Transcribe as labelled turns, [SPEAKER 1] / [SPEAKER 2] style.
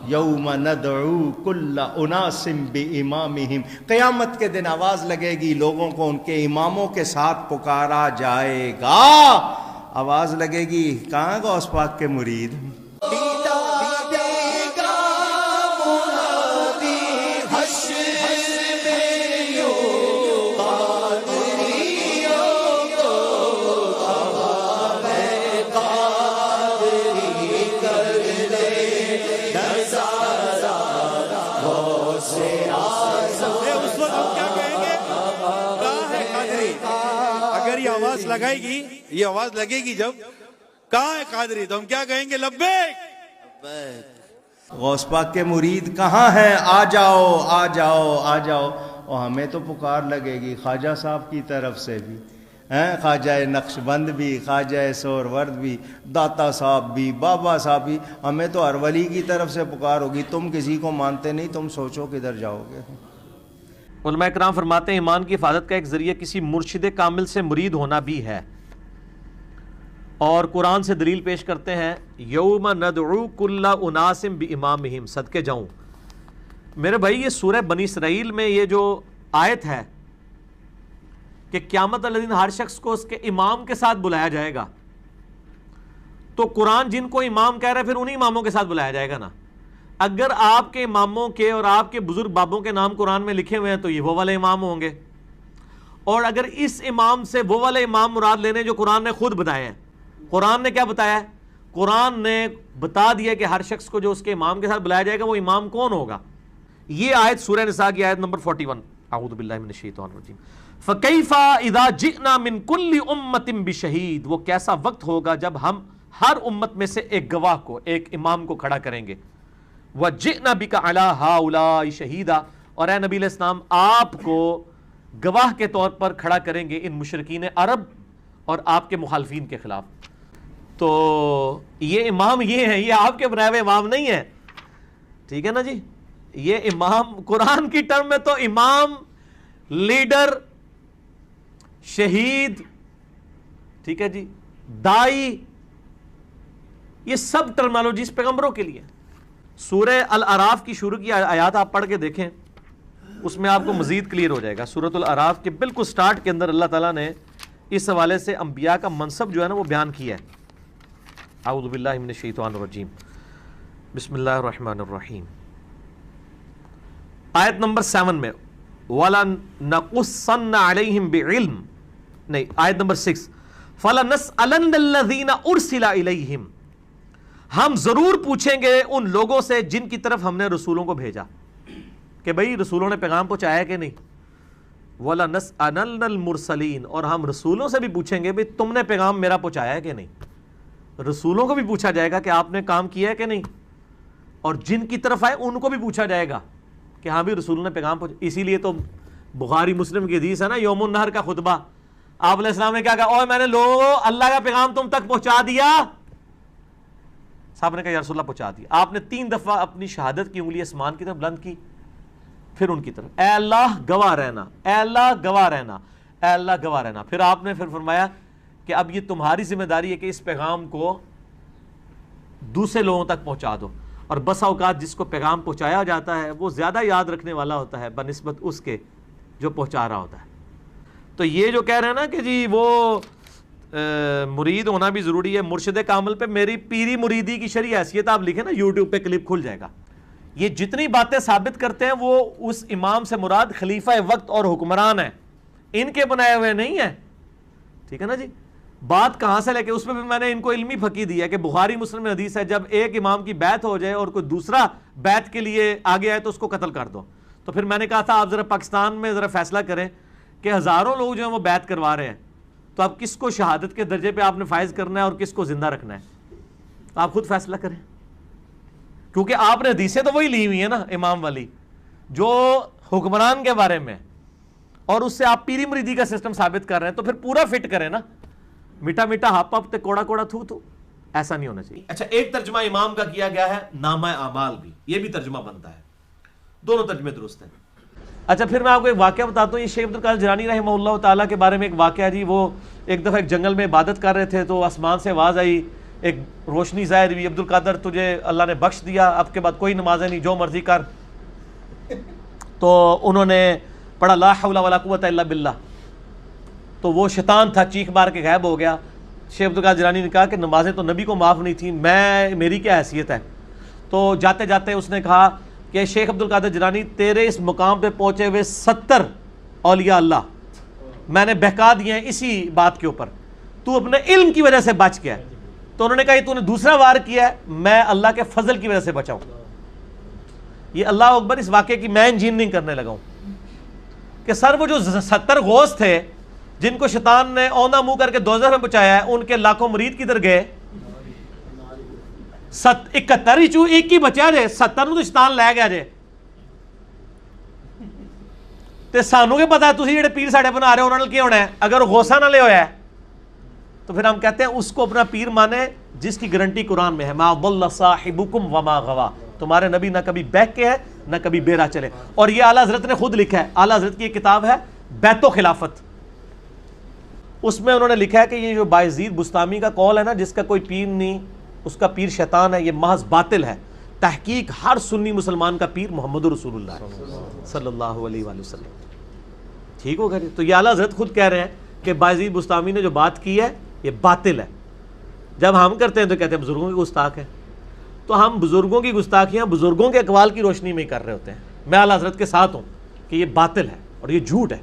[SPEAKER 1] یوم ندعو کل اناس بامامہم، قیامت کے دن آواز لگے گی، لوگوں کو ان کے اماموں کے ساتھ پکارا جائے گا۔ آواز لگے گی، کہاں غوث پاک کے مرید؟
[SPEAKER 2] لگائے گی، یہ آواز لگے گی جب کہاں ہے قادری، تو ہم کیا کہیں گے؟ لبیک۔
[SPEAKER 1] غوث پاک کے مرید کہاں ہیں؟ آ جاؤ آ جاؤ آ جاؤ۔ اور ہمیں تو پکار لگے گی خواجہ صاحب کی طرف سے بھی، خواجہ نقش بند بھی، خواجہ سہرورد بھی، داتا صاحب بھی، بابا صاحب بھی، ہمیں تو ہر ولی کی طرف سے پکار ہوگی۔ تم کسی کو مانتے نہیں، تم سوچو کدھر جاؤ گے۔
[SPEAKER 3] علماء کرام فرماتے ہیں ایمان کی حفاظت کا ایک ذریعہ کسی مرشد کامل سے مرید ہونا بھی ہے، اور قرآن سے دلیل پیش کرتے ہیں یوم ندعو کل اناس بامامہم۔ صدقے جاؤں میرے بھائی، یہ سورہ بنی اسرائیل میں یہ جو آیت ہے کہ قیامت والے دن ہر شخص کو اس کے امام کے ساتھ بلایا جائے گا، تو قرآن جن کو امام کہہ رہا ہے پھر انہی اماموں کے ساتھ بلایا جائے گا نا۔ اگر آپ کے اماموں کے اور آپ کے بزرگ بابوں کے نام قرآن میں لکھے ہوئے ہیں تو یہ وہ والے امام ہوں گے، اور اگر اس امام سے وہ والے امام مراد لینے جو قرآن نے خود بتائے ہیں۔ قرآن نے کیا بتایا ہے؟ قرآن نے بتا دیا کہ ہر شخص کو جو اس کے امام کے ساتھ بلایا جائے گا وہ امام کون ہوگا۔ یہ آیت سورہ نساء کی آیت نمبر 41، اعوذ باللہ من الشیطان الرجیم۔ فَكَيْفَ إِذَا جِئْنَا مِن كُلِّ أُمَّةٍ بِشَهِيدٍ، وہ کیسا وقت ہوگا جب ہم ہر امت میں سے ایک گواہ کو، ایک امام کو کھڑا کریں گے۔ وَجِئْنَا بِكَ عَلَىٰ هَٰؤُلَاءِ شَهِيدًا، اور اے نبی علیہ السلام آپ کو گواہ کے طور پر کھڑا کریں گے ان مشرکین عرب اور آپ کے مخالفین کے خلاف۔ تو یہ امام یہ ہیں، یہ آپ کے بنائے ہوئے امام نہیں ہیں، ٹھیک ہے نا جی۔ یہ امام قرآن کی ٹرم میں تو امام، لیڈر، شہید، ٹھیک ہے جی، دائی، یہ سب ٹرمنالوجیز پیغمبروں کے لیے۔ سورہ الاعراف کی شروع کی آیات آپ پڑھ کے دیکھیں، اس میں آپ کو مزید کلیئر ہو جائے گا۔ سورۃ الاعراف کے بالکل سٹارٹ کے اندر اللہ تعالیٰ نے اس حوالے سے انبیاء کا منصب جو ہے نا وہ بیان کیا ہے۔ اعوذ باللہ من الشیطان الرجیم، بسم اللہ الرحمن الرحیم۔ آیت نمبر 7 میں وَلَنَقُصَّنَّ عَلَيْهِمْ بِعِلْمٍ، نہیں، آیت نمبر 6 فَلَنَسْأَلَنَّ الَّذِينَ أُرْسِلَ إِلَيْهِمْ، ہم ضرور پوچھیں گے ان لوگوں سے جن کی طرف ہم نے رسولوں کو بھیجا، کہ بھئی رسولوں نے پیغام پہنچایا کہ نہیں۔ وَلَنَسْأَلَنَّ الْمُرْسَلِينَ، اور ہم رسولوں سے بھی پوچھیں گے بھئی تم نے پیغام میرا پہنچایا کہ نہیں۔ رسولوں کو بھی پوچھا جائے گا کہ آپ نے کام کیا ہے کہ نہیں، اور جن کی طرف آئے ان کو بھی پوچھا جائے گا کہ ہاں بھی رسولوں نے پیغام پہنچایا۔ اسی لیے تو بخاری مسلم کی حدیث ہے نا، یوم النہر کا خطبہ، آپ علیہ السلام نے کیا کہا؟ اوہ میں نے لوگوں اللہ کا پیغام تم تک پہنچا دیا۔ صاحب نے کہا یا رسول اللہ پہنچا دیا۔ آپ نے 3 دفعہ اپنی شہادت کی انگلی آسمان کی طرف بلند کی، پھر ان کی طرف، اے اللہ گواہ رہنا، اے اللہ گواہ رہنا، اے اللہ گواہ رہنا۔ پھر آپ نے پھر فرمایا کہ اب یہ تمہاری ذمہ داری ہے کہ اس پیغام کو دوسرے لوگوں تک پہنچا دو۔ اور بس اوقات جس کو پیغام پہنچایا جاتا ہے وہ زیادہ یاد رکھنے والا ہوتا ہے بنسبت اس کے جو پہنچا رہا ہوتا ہے۔ تو یہ جو کہہ رہے ہیں نا کہ جی وہ مرید ہونا بھی ضروری ہے، مرشد کامل پہ میری پیری مریدی کی شرعی حیثیت آپ لکھیں نا، یوٹیوب پہ کلپ کھل جائے گا۔ یہ جتنی باتیں ثابت کرتے ہیں وہ اس امام سے مراد خلیفہ وقت اور حکمران ہے، ان کے بنائے ہوئے نہیں ہیں، ٹھیک ہے نا جی۔ بات کہاں سے لے کے، اس میں بھی میں نے ان کو علمی فقہ دیا کہ بخاری مسلم میں حدیث ہے جب ایک امام کی بیعت ہو جائے اور کوئی دوسرا بیعت کے لیے آگے آئے تو اس کو قتل کر دو۔ تو پھر میں نے کہا تھا آپ ذرا پاکستان میں ذرا فیصلہ کریں کہ ہزاروں لوگ جو ہیں وہ بیعت کروا رہے ہیں، تو اب کس کو شہادت کے درجے پہ آپ نے فائز کرنا ہے اور کس کو زندہ رکھنا ہے، تو آپ خود فیصلہ کریں، کیونکہ آپ نے حدیثیں تو وہی لی ہوئی ہیں نا امام والی جو حکمران کے بارے میں، اور اس سے آپ پیری مریدی کا سسٹم ثابت کر رہے ہیں، تو پھر پورا فٹ کریں نا، میٹھا میٹھا ہپ ہپ تے کوڑا کوڑا تھو تھو، ایسا نہیں ہونا چاہیے۔ اچھا، ایک ترجمہ امام کا کیا گیا ہے نامہ اعمال بھی، یہ بھی ترجمہ بنتا ہے، دونوں ترجمے درست ہیں۔ اچھا پھر میں آپ کو ایک واقعہ بتاتا ہوں، یہ شیخ عبد القادر جیلانی رحمہ اللہ تعالیٰ کے بارے میں ایک واقعہ جی، وہ ایک دفعہ ایک جنگل میں عبادت کر رہے تھے تو آسمان سے آواز آئی ایک روشنی ظاہر ہوئی، عبد القادر تجھے اللہ نے بخش دیا، اب کے بعد کوئی نمازیں نہیں، جو مرضی کر. تو انہوں نے پڑھا لا حول ولا قوت الا باللہ، تو وہ شیطان تھا چیخ مار کے غائب ہو گیا. شیخ عبد القادر جیلانی نے کہا کہ نمازیں تو نبی کو معاف نہیں تھیں، میری کیا حیثیت ہے. تو جاتے جاتے اس نے کہا کہ شیخ عبد القادر جیلانی تیرے اس مقام پہ پہنچے ہوئے 70 اولیاء اللہ میں نے بہکا دیے ہیں اسی بات کے اوپر، تو اپنے علم کی وجہ سے بچ گیا. تو انہوں نے کہا یہ تو نے دوسرا وار کیا ہے، میں اللہ کے فضل کی وجہ سے بچا ہوں. یہ اللہ اکبر اس واقعے کی میں انجینئرنگ کرنے لگا ہوں کہ سر وہ جو 70 غوث تھے جن کو شیطان نے اوندھا منہ کر کے دوزخ میں پہنچایا ہے، ان کے لاکھوں مرید کدھر گئے؟ 71 ہی چوں ایک ہی بچا جے، 70 نو تو شیطان لے گیا جے. تے سانو کے پتا ہے تسی جڑے پیر ساڈے بنا رہے ہو انہاں نال کی ہونا ہے؟ اگر غوثاں نال ہویا ہے تو پھر ہم کہتے ہیں اس کو اپنا پیر مانے جس کی گارنٹی قرآن میں ہے، ما ضل صاحبکم وما غوا، تمہارے نبی نہ کبھی بہک کے ہے نہ کبھی بیرا چلے. اور یہ اعلیٰ حضرت نے خود لکھا ہے، اعلیٰ حضرت کی ایک کتاب ہے بیت و خلافت، اس میں انہوں نے لکھا ہے کہ یہ جو بایزید بستامی کا قول ہے نا جس کا کوئی پیر نہیں، اس کا پیر شیطان ہے، یہ محض باطل ہے. تحقیق ہر سنی مسلمان کا پیر محمد رسول اللہ صلی اللہ علیہ وآلہ وسلم. ٹھیک ہوگا جی. تو یہ اعلیٰ حضرت خود کہہ رہے ہیں کہ بایزید بستامی نے جو بات کی ہے یہ باطل ہے. جب ہم کرتے ہیں تو کہتے ہیں بزرگوں کی گستاخ ہے. تو ہم بزرگوں کی گستاخیاں بزرگوں کے اقوال کی روشنی میں ہی کر رہے ہوتے ہیں. میں اعلیٰ حضرت کے ساتھ ہوں کہ یہ باطل ہے اور یہ جھوٹ ہے.